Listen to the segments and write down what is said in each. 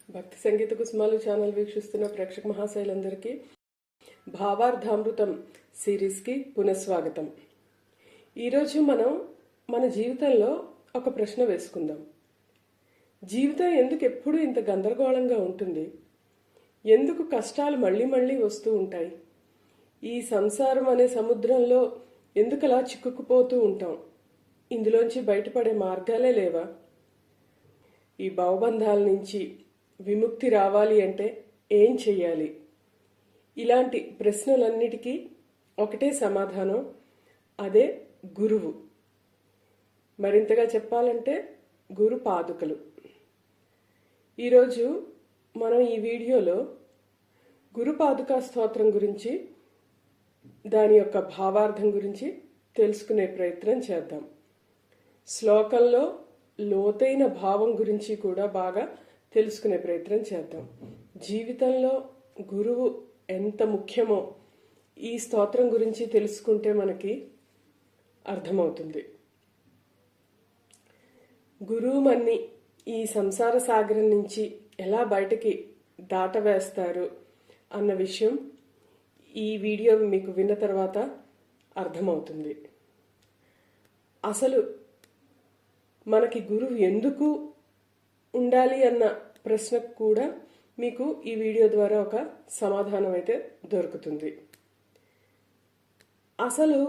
భక్తి సంగీత కుసుమాలు ఛానల్ వీక్షిస్తున్న ప్రేక్షక మహాశైలందరికీ భావార్థామృతం సిరీస్కి పునఃస్వాగతం. ఈరోజు మనం మన జీవితంలో ఒక ప్రశ్న వేసుకుందాం. జీవితం ఎందుకు ఎప్పుడూ ఇంత గందరగోళంగా ఉంటుంది? ఎందుకు కష్టాలు మళ్ళీ మళ్ళీ వస్తూ ఉంటాయి? ఈ సంసారం అనే సముద్రంలో ఎందుకలా చిక్కుకుపోతూ ఉంటాం? ఇందులోంచి బయటపడే మార్గాలే లేవా? ఈ భవబంధాల నుంచి విముక్తి రావాలి అంటే ఏం చెయ్యాలి? ఇలాంటి ప్రశ్నలన్నిటికీ ఒకటే సమాధానం, అదే గురువు. మరింతగా చెప్పాలంటే గురు పాదుకలు. ఈరోజు మనం ఈ వీడియోలో గురు పాదుకా స్తోత్రం గురించి, దాని యొక్క భావార్థం గురించి తెలుసుకునే ప్రయత్నం చేద్దాం. శ్లోకంలో లోతైన భావం గురించి కూడా బాగా తెలుసుకునే ప్రయత్నం చేద్దాం. జీవితంలో గురువు ఎంత ముఖ్యమో ఈ స్తోత్రం గురించి తెలుసుకుంటే మనకి అర్థమవుతుంది. గురువు మన్ని ఈ సంసార సాగరం నుంచి ఎలా బయటకి దాటవేస్తారు అన్న విషయం ఈ వీడియో మీకు విన్న తర్వాత అర్థమవుతుంది. అసలు మనకి గురువు ఎందుకు ఉండాలి అన్న ప్రశ్నకు కూడా మీకు ఈ వీడియో ద్వారా ఒక సమాధానం అయితే దొరుకుతుంది. అసలు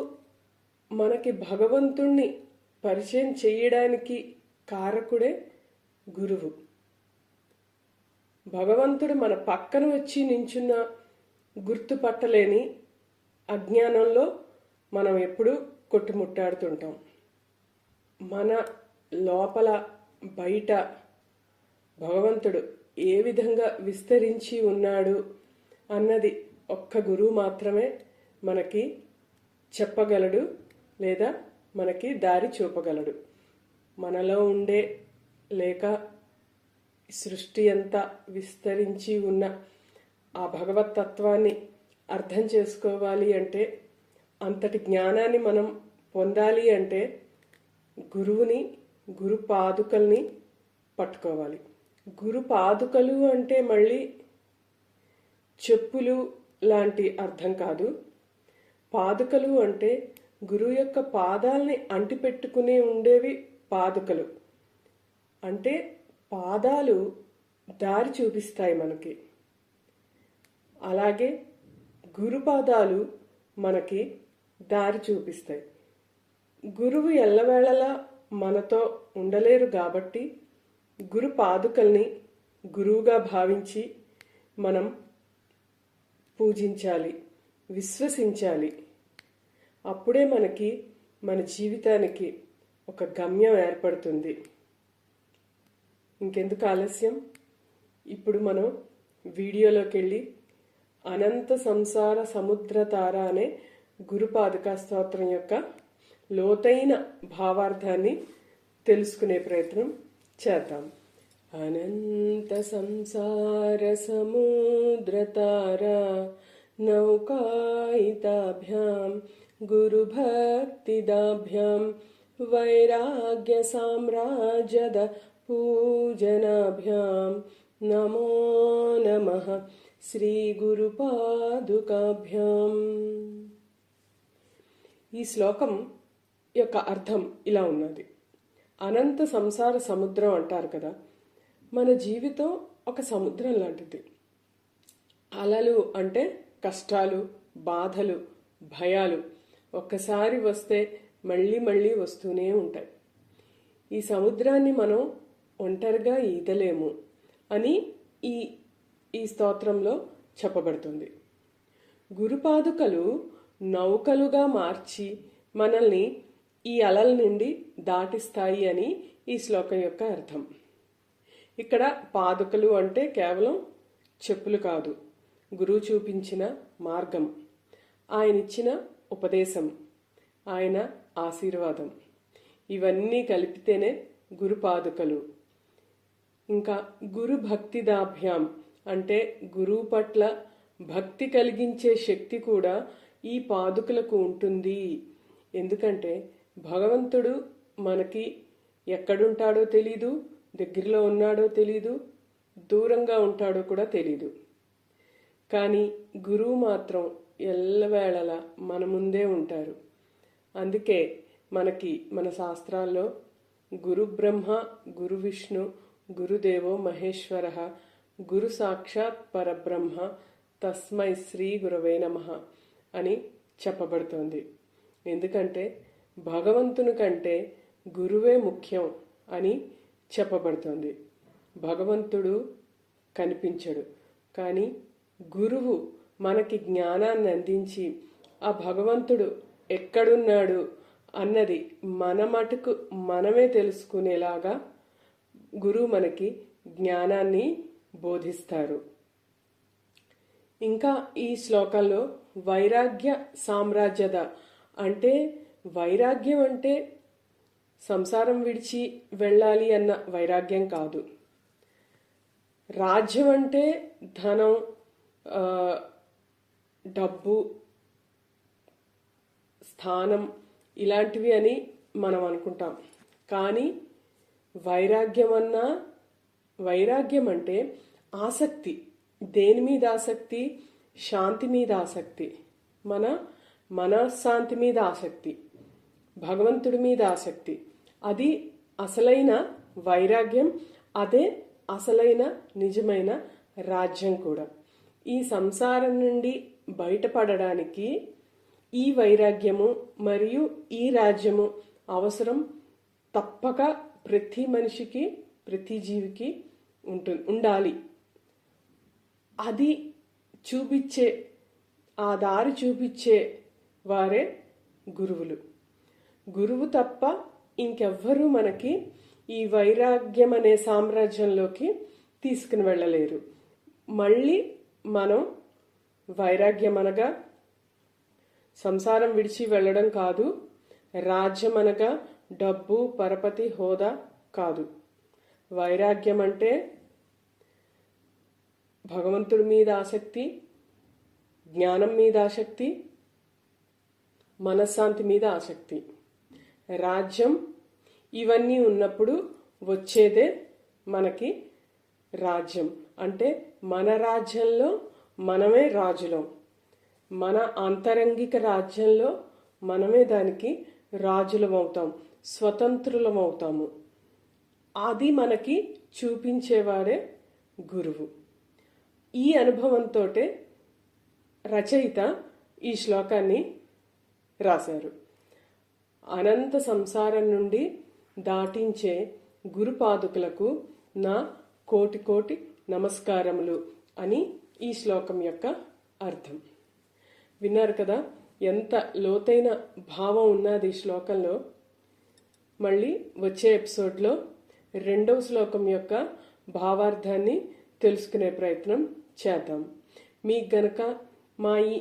మనకి భగవంతుణ్ణి పరిచయం చేయడానికి కారకుడే గురువు. భగవంతుడు మన పక్కన వచ్చి నించున్న గుర్తుపట్టలేని అజ్ఞానంలో మనం ఎప్పుడూ కొట్టుముట్టాడుతుంటాం. మన లోపల బయట భగవంతుడు ఏ విధంగా విస్తరించి ఉన్నాడు అన్నది ఒక్క గురువు మాత్రమే మనకి చెప్పగలడు, లేదా మనకి దారి చూపగలడు. మనలో ఉండే లేక సృష్టి అంతా విస్తరించి ఉన్న ఆ భగవతత్వాన్ని అర్థం చేసుకోవాలి అంటే, అంతటి జ్ఞానాన్ని మనం పొందాలి అంటే గురువుని, గురు పాదుకల్ని పట్టుకోవాలి. గురు పాదుకలు అంటే మళ్ళీ చెప్పులు లాంటి అర్థం కాదు. పాదుకలు అంటే గురువు యొక్క పాదాలని అంటిపెట్టుకుని ఉండేవి పాదుకలు. అంటే పాదాలు దారి చూపిస్తాయి మనకి. అలాగే గురు పాదాలు మనకి దారి చూపిస్తాయి. గురువు ఎల్లవేళలా మనతో ఉండలేరు కాబట్టి గురు పాదుకల్ని గురువుగా భావించి మనం పూజించాలి, విశ్వసించాలి. అప్పుడే మనకి మన జీవితానికి ఒక గమ్యం ఏర్పడుతుంది. ఇంకెందుకు ఆలస్యం, ఇప్పుడు మనం వీడియోలోకి వెళ్ళి అనంత సంసార సముద్రతార అనే గురు పాదుకా స్తోత్రం యొక్క లోతైన భావార్థాన్ని తెలుసుకునే ప్రయత్నం చేద్దాం. అనంత సంసార సముద్రతార నౌకాయితాభ్యాం గురు భక్తిదాభ్యాం వైరాగ్య సామ్రాజ్యద పూజనాభ్యాం నమో నమః శ్రీ గురు పాదుకాభ్యాం. ఈ శ్లోకం యొక్క అర్థం ఇలా ఉన్నది. అనంత సంసార సముద్రం అంటారు కదా, మన జీవితం ఒక సముద్రం లాంటిది. అలలు అంటే కష్టాలు, బాధలు, భయాలు ఒక్కసారి వస్తే మళ్ళీ మళ్ళీ వస్తూనే ఉంటాయి. ఈ సముద్రాన్ని మనం ఒంటరిగా ఈదలేము అని ఈ స్తోత్రంలో చెప్పబడుతుంది. గురుపాదుకలు నౌకలుగా మార్చి మనల్ని ఈ అలల నుండి దాటిస్తాయి అని ఈ శ్లోకం యొక్క అర్థం. ఇక్కడ పాదుకలు అంటే కేవలం చెప్పులు కాదు, గురువు చూపించిన మార్గం, ఆయన ఇచ్చిన ఉపదేశం, ఆయన ఆశీర్వాదం, ఇవన్నీ కలిపితేనే గురు పాదుకలు. ఇంకా గురు భక్తిదాభ్యాం అంటే గురువు పట్ల భక్తి కలిగించే శక్తి కూడా ఈ పాదుకలకు ఉంటుంది. ఎందుకంటే భగవంతుడు మనకి ఎక్కడుంటాడో తెలీదు, దగ్గరలో ఉన్నాడో తెలీదు, దూరంగా ఉంటాడో కూడా తెలీదు. కానీ గురువు మాత్రం ఎల్లవేళలా మన ముందే ఉంటారు. అందుకే మనకి మన శాస్త్రాల్లో గురు బ్రహ్మ, గురు విష్ణు, గురుదేవో మహేశ్వర, గురు సాక్షాత్ పరబ్రహ్మ, తస్మై శ్రీ గురవే నమః అని చెప్పబడుతోంది. ఎందుకంటే భగవంతుని కంటే గురువే ముఖ్యం అని చెప్పబడుతోంది. భగవంతుడు కనిపించడు, కానీ గురువు మనకి జ్ఞానాన్ని అందించి ఆ భగవంతుడు ఎక్కడున్నాడు అన్నది మన మటుకు మనమే తెలుసుకునేలాగా గురువు మనకి జ్ఞానాన్ని బోధిస్తారు. ఇంకా ఈ శ్లోకంలో వైరాగ్య సామ్రాజ్యద అంటే వైరాగ్యం అంటే సంసారం విడిచి వెళ్ళాలి అన్న వైరాగ్యం కాదు. రాజ్యం అంటే ధనం, డబ్బు, స్థానం ఇలాంటివి అని మనం అనుకుంటాం. కానీ వైరాగ్యం అంటే ఆసక్తి. దేని మీద ఆసక్తి? శాంతి మీద ఆసక్తి, మన మనశ్శాంతి మీద ఆసక్తి, భగవంతుడి మీద ఆసక్తి. అది అసలైన వైరాగ్యం. అదే అసలైన నిజమైన రాజ్యం కూడా. ఈ సంసారం నుండి బయటపడడానికి ఈ వైరాగ్యము మరియు ఈ రాజ్యము అవసరం. తప్పక ప్రతి మనిషికి, ప్రతి జీవికి ఉండాలి. అది చూపించే, ఆ దారి చూపించే వారే గురువులు. గురువు తప్ప ఇంకెవ్వరూ మనకి ఈ వైరాగ్యం అనే సామ్రాజ్యంలోకి తీసుకుని వెళ్ళలేరు. మళ్ళీ మనం వైరాగ్యం అనగా సంసారం విడిచి వెళ్ళడం కాదు, రాజ్యం అనగా డబ్బు, పరపతి, హోదా కాదు. వైరాగ్యం అంటే భగవంతుడి మీద ఆసక్తి, జ్ఞానం మీద ఆసక్తి, మనశ్శాంతి మీద ఆసక్తి. రాజ్యం ఇవన్నీ ఉన్నప్పుడు వచ్చేదే మనకి రాజ్యం. అంటే మన రాజ్యంలో మనమే రాజులం. మన ఆంతరంగిక రాజ్యంలో మనమే దానికి రాజులమవుతాం, స్వతంత్రులమవుతాము. అది మనకి చూపించేవారే గురువు. ఈ అనుభవంతో రచయిత ఈ శ్లోకాన్ని రాశారు. అనంత సంసారం నుండి దాటించే గురుపాదుకులకు నా కోటి కోటి నమస్కారములు అని ఈ శ్లోకం యొక్క అర్థం. విన్నారు కదా, ఎంత లోతైన భావం ఉన్నది ఈ శ్లోకంలో. మళ్ళీ వచ్చే ఎపిసోడ్లో 2వ శ్లోకం యొక్క భావార్థాన్ని తెలుసుకునే ప్రయత్నం చేద్దాం. మీకు గనక మా ఈ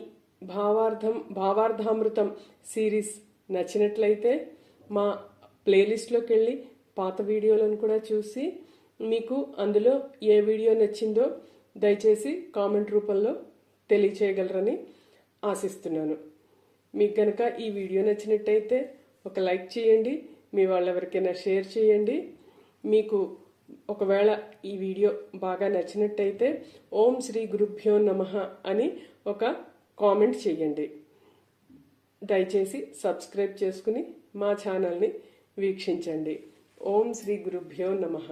భావార్థామృతం సిరీస్ నచ్చినట్లయితే మా ప్లేలిస్ట్లోకి వెళ్ళి పాత వీడియోలను కూడా చూసి మీకు అందులో ఏ వీడియో నచ్చిందో దయచేసి కామెంట్ రూపంలో తెలియచేయగలరని ఆశిస్తున్నాను. మీకు గనక ఈ వీడియో నచ్చినట్టయితే ఒక లైక్ చేయండి, మీ వాళ్ళెవరికైనా షేర్ చేయండి. మీకు ఒకవేళ ఈ వీడియో బాగా నచ్చినట్టయితే ఓం శ్రీ గురుభ్యో నమః అని ఒక కామెంట్ చేయండి. దయచేసి సబ్స్క్రైబ్ చేసుకుని మా ఛానల్ని వీక్షించండి. ఓం శ్రీ గురుభ్యో నమః.